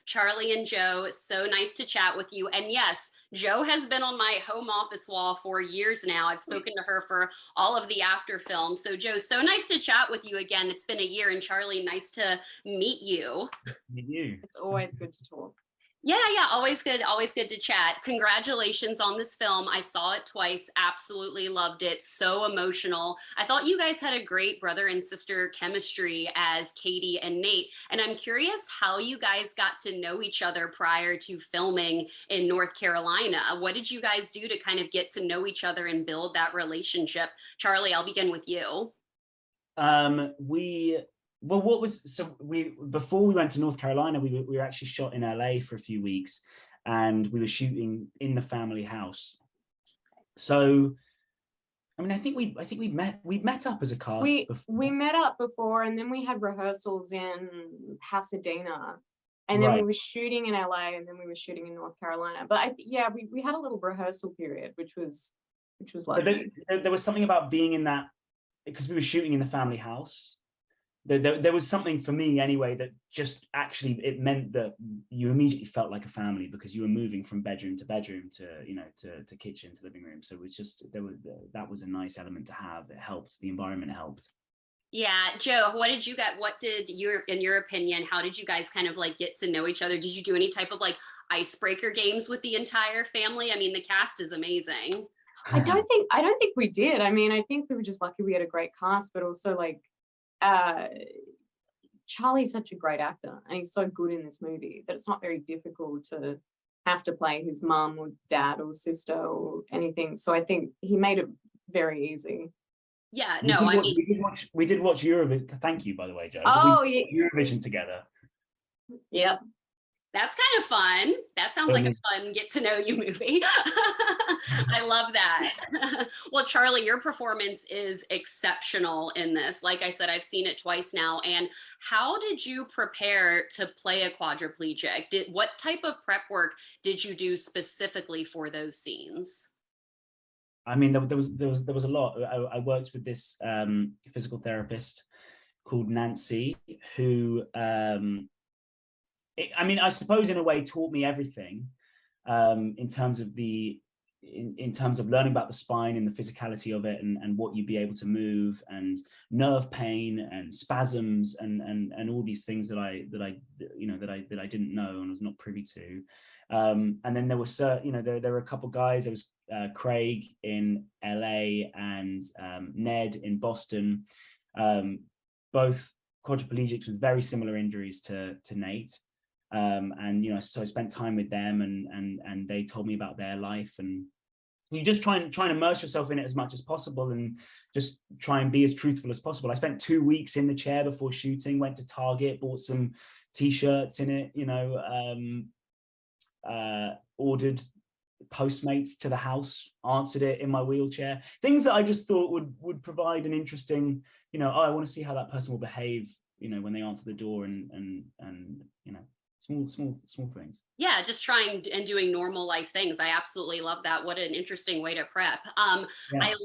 Charlie and Joe, so nice to chat with you. And yes, Joe has been on my home office wall for years now. I've spoken to her for all of the after films. So Joe, so nice to chat with you again. It's been a year. And Charlie, nice to meet you. Meet you. It's always good to talk. Yeah, always good to chat. Congratulations on this film. I saw it twice, absolutely loved it. So emotional. I thought you guys had a great brother and sister chemistry as Katie and Nate. And I'm curious how you guys got to know each other prior to filming in North Carolina. What did you guys do to kind of get to know each other and build that relationship? Charlie, I'll begin with you. Well, before we went to North Carolina, we were actually shot in LA for a few weeks, and we were shooting in the family house. So, I mean, I think we'd met up as a cast. We met up before, and then we had rehearsals in Pasadena, and then we were shooting in LA, and then we were shooting in North Carolina. But we had a little rehearsal period, which was lovely. There was something about being in that, because we were shooting in the family house. There was something for me anyway that just actually, it meant that you immediately felt like a family, because you were moving from bedroom to bedroom to, you know, to kitchen to living room. So it was just, that was a nice element to have. It helped, the environment helped. Yeah, Joe, in your opinion, how did you guys kind of like get to know each other? Did you do any type of like icebreaker games with the entire family? I mean, the cast is amazing. I don't think we did. I mean, I think we were just lucky we had a great cast, but also like, Charlie's such a great actor, and he's so good in this movie that it's not very difficult to have to play his mum or dad or sister or anything. So I think he made it very easy. Yeah, no, we did watch Eurovision. Thank you, by the way, Joe. Oh, yeah. Eurovision together. Yep. That's kind of fun. That sounds like a fun get to know you movie. I love that. Well, Charlie, your performance is exceptional in this. Like I said, I've seen it twice now. And how did you prepare to play a quadriplegic? What type of prep work did you do specifically for those scenes? I mean, there was a lot. I worked with this physical therapist called Nancy, who I mean, I suppose in a way taught me everything in terms of learning about the spine and the physicality of it, and what you'd be able to move, and nerve pain and spasms and all these things that I didn't know and was not privy to. And then there were a couple guys. There was Craig in LA and Ned in Boston, both quadriplegics with very similar injuries to Nate. And you know, so I spent time with them, and they told me about their life, and you just try and immerse yourself in it as much as possible, and just try and be as truthful as possible. I spent 2 weeks in the chair before shooting, went to Target, bought some t-shirts in it, you know, ordered Postmates to the house, answered it in my wheelchair, things that I just thought would provide an interesting, you know, oh, I want to see how that person will behave, you know, when they answer the door, and you know, small things. Yeah, just trying and doing normal life things. I absolutely love that. What an interesting way to prep. I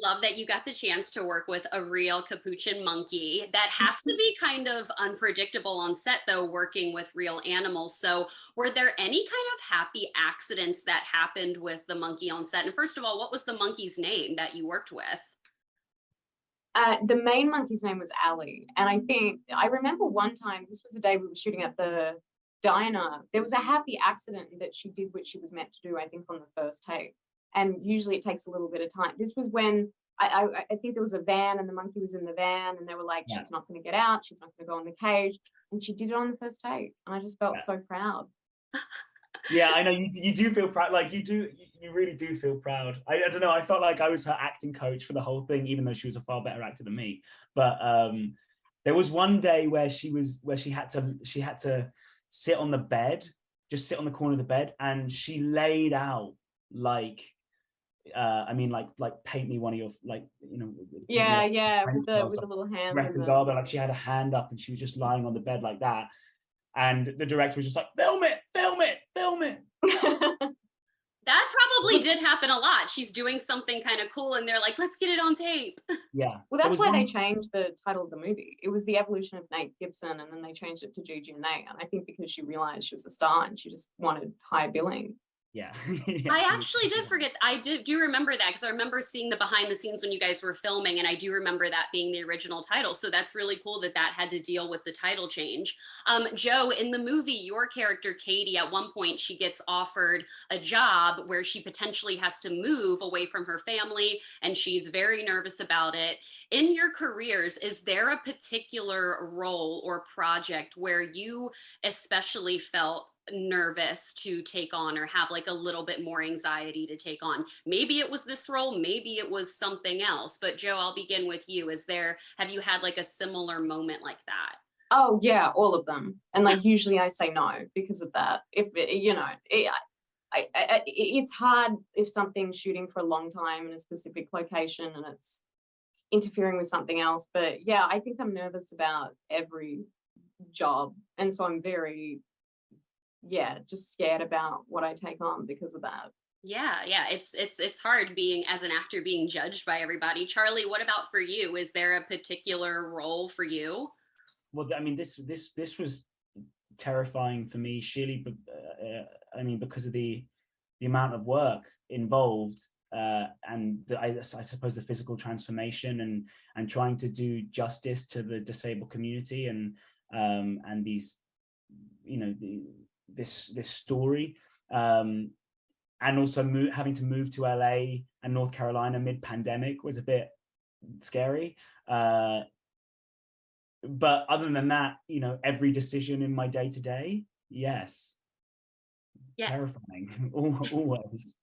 love that you got the chance to work with a real capuchin monkey. That has to be kind of unpredictable on set, though, working with real animals. So were there any kind of happy accidents that happened with the monkey on set? And first of all, what was the monkey's name that you worked with? The main monkey's name was Ali. And I remember one time, this was the day we were shooting at the diner, there was a happy accident that she did what she was meant to do, I think, on the first take. And usually it takes a little bit of time. This was when I think there was a van, and the monkey was in the van, and they were like, she's not going to get out, she's not going to go in the cage. And she did it on the first take. And I just felt so proud. Yeah, I know you do feel proud. Like you really do feel proud. I don't know. I felt like I was her acting coach for the whole thing, even though she was a far better actor than me. But there was one day where she had to sit on the bed, just sit on the corner of the bed, and she laid out like, I mean, like paint me one of your, like, you know. Yeah, with the little hand. Garber, like she had a hand up, and she was just lying on the bed like that. And the director was just like, film it. That probably did happen a lot. She's doing something kind of cool and they're like, let's get it on tape. Yeah. Well, that's why they changed the title of the movie. It was the evolution of Nate Gibson, and then they changed it to Gigi and Nate. And I think because she realized she was a star and she just wanted higher billing. Yeah. I actually did forget. I do remember that, because I remember seeing the behind the scenes when you guys were filming, and I do remember that being the original title. So that's really cool that that had to deal with the title change. Joe, in the movie, your character Katie, at one point she gets offered a job where she potentially has to move away from her family, and she's very nervous about it. In your careers, is there a particular role or project where you especially felt nervous to take on, or have like a little bit more anxiety to take on? Maybe it was this role, maybe it was something else, but Joe, I'll begin with you. Have you had like a similar moment like that? Oh yeah, all of them. And like usually I say no because of that. If you know, it's hard if something's shooting for a long time in a specific location and it's interfering with something else. But yeah, I think I'm nervous about every job, and so I'm very just scared about what I take on because of that. Yeah, it's hard being, as an actor, being judged by everybody. Charlie, what about for you? Is there a particular role for you? Well, I mean, this was terrifying for me, sheerly. I mean, because of the amount of work involved, and I suppose the physical transformation and trying to do justice to the disabled community and these, you know, this story, and also having to move to LA and North Carolina mid-pandemic was a bit scary. But other than that, you know, every decision in my day-to-day, yes, terrifying. Always.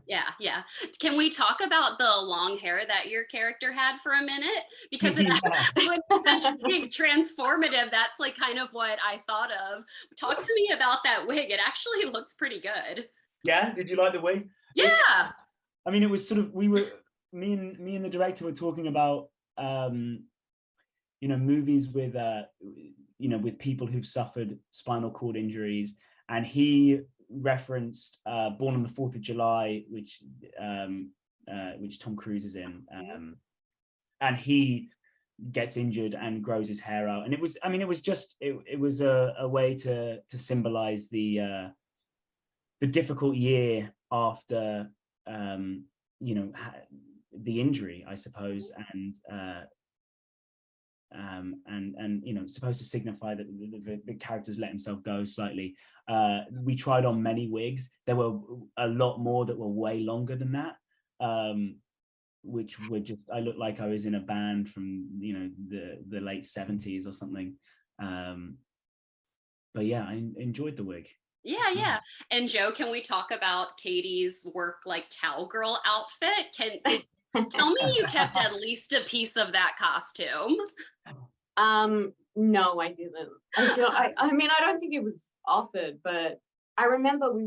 Yeah. Can we talk about the long hair that your character had for a minute? Because it was such a big transformative. That's like kind of what I thought of. Talk to me about that wig. It actually looks pretty good. Yeah, did you like the wig? Yeah. I mean, it was sort of, me and the director were talking about you know, movies with you know, with people who've suffered spinal cord injuries, and he referenced Born on the 4th of July, which Tom Cruise is in, and he gets injured and grows his hair out, and it was, I mean, it was just, it was a way to symbolize the difficult year after you know, the injury, I suppose, and you know, supposed to signify that the character's let himself go slightly. We tried on many wigs. There were a lot more that were way longer than that, which were just, I looked like I was in a band from, you know, the late 70s or something. But yeah, I enjoyed the wig. Yeah. And Joe, can we talk about Katie's work like cowgirl outfit? Tell me you kept at least a piece of that costume. No, I didn't. I mean, I don't think it was offered, but I remember we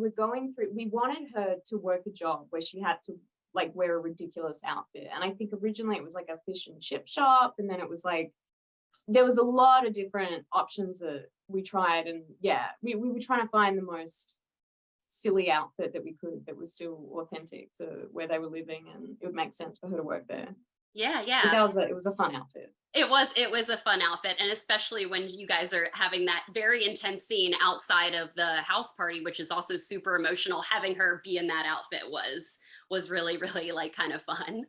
wanted her to work a job where she had to like wear a ridiculous outfit. And I think originally it was like a fish and chip shop. And then it was like, there was a lot of different options that we tried. And yeah, we were trying to find the most silly outfit that we could, that was still authentic to where they were living, and it would make sense for her to work there. Yeah. It was a fun outfit. It was a fun outfit, and especially when you guys are having that very intense scene outside of the house party, which is also super emotional. Having her be in that outfit was really, really like kind of fun.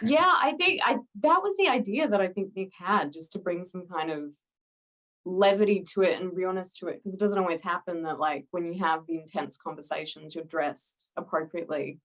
Yeah, I think that was the idea that I think Nick had, just to bring some kind of levity to it and realness to it, because it doesn't always happen that like when you have the intense conversations you're dressed appropriately.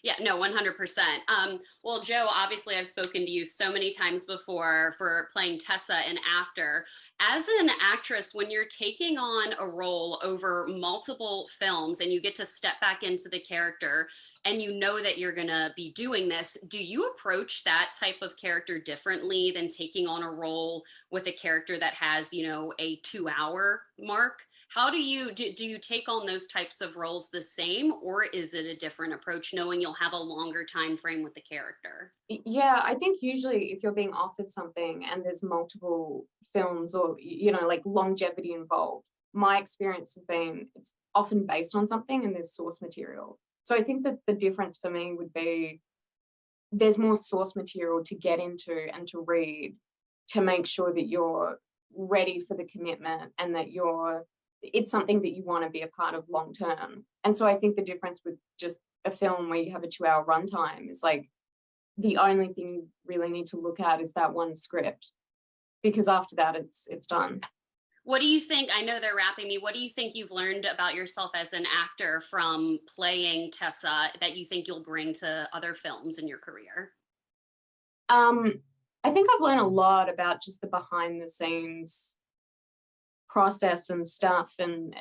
Yeah, no, 100%. Well, Joe, obviously I've spoken to you so many times before for playing Tessa in After. As an actress, when you're taking on a role over multiple films and you get to step back into the character and you know that you're gonna be doing this, do you approach that type of character differently than taking on a role with a character that has, you know, a 2-hour mark? How do you take on those types of roles the same, or is it a different approach, knowing you'll have a longer time frame with the character? Yeah, I think usually if you're being offered something and there's multiple films or, you know, like longevity involved, my experience has been it's often based on something and there's source material. So I think that the difference for me would be there's more source material to get into and to read to make sure that you're ready for the commitment and that it's something that you want to be a part of long term. And so I think the difference with just a film where you have a 2-hour runtime is like the only thing you really need to look at is that one script, because after that it's done. What do you think? I know they're wrapping me. What do you think you've learned about yourself as an actor from playing Tessa that you think you'll bring to other films in your career? I think I've learned a lot about just the behind the scenes process and stuff, and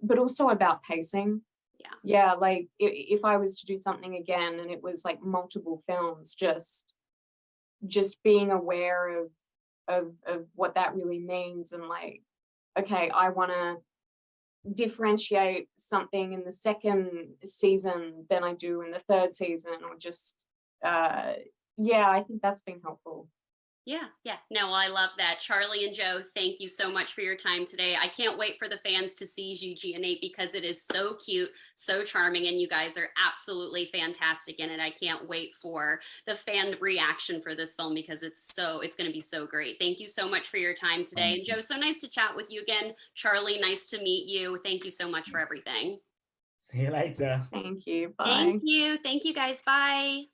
but also about pacing. Yeah, like if I was to do something again and it was like multiple films, just being aware of what that really means, and like, okay, I want to differentiate something in the second season than I do in the third season, or just yeah, I think that's been helpful. Yeah. No, I love that. Charlie and Joe, thank you so much for your time today. I can't wait for the fans to see Gigi and Nate because it is so cute, so charming, and you guys are absolutely fantastic in it. I can't wait for the fan reaction for this film because it's going to be so great. Thank you so much for your time today. And Joe, so nice to chat with you again. Charlie, nice to meet you. Thank you so much for everything. See you later. Thank you. Bye. Thank you. Thank you guys. Bye.